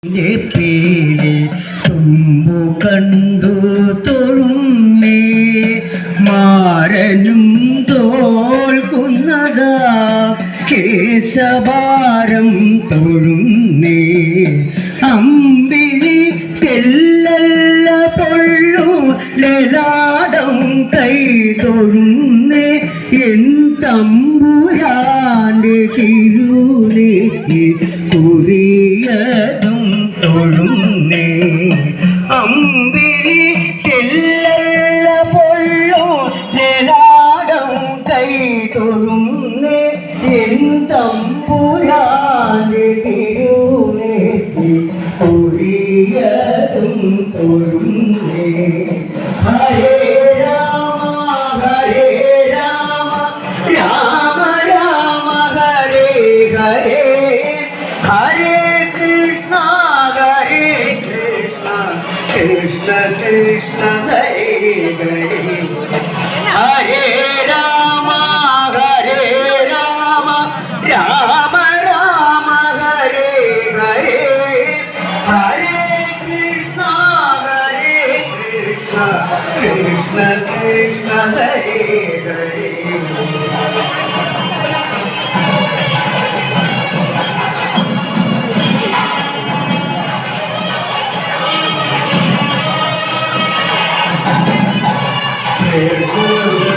പീലി തുമ്പു കണ്ടു തൊഴുന്നേ മാരനും തോൽക്കുന്നതാ കേശഭാരം തൊഴുന്നേ അമ്പിളി തെല്ലല്ല പൊള്ളു ലലാടം കൈ തൊഴുന്നേ എൻ തമ്പുരാന്റെ തിരുനെറ്റി കുറിയതും തൊഴുന്നേ അമ്പിളി തെല്ലല്ല പൊള്ളു ലലാടം കൈ തൊഴുന്നേ എൻ തമ്പുരാന്റെ തിരുനെറ്റി കുറിയതും തൊഴുന്നേ ഹരേ രാമ ഹരേ രാമ രാമ രാമ ഹരേ ഹരേ ഹരേ കൃഷ്ണ കൃഷ്ണ കൃഷ്ണ ഹരേ ഹരേ ഹരേ രാമ ഹരേ രാമ രാമ രാമ ഹരേ ഹരേ ഹരേ കൃഷ്ണ കൃഷ്ണ കൃഷ്ണ ഹരേ ഹരേ Hare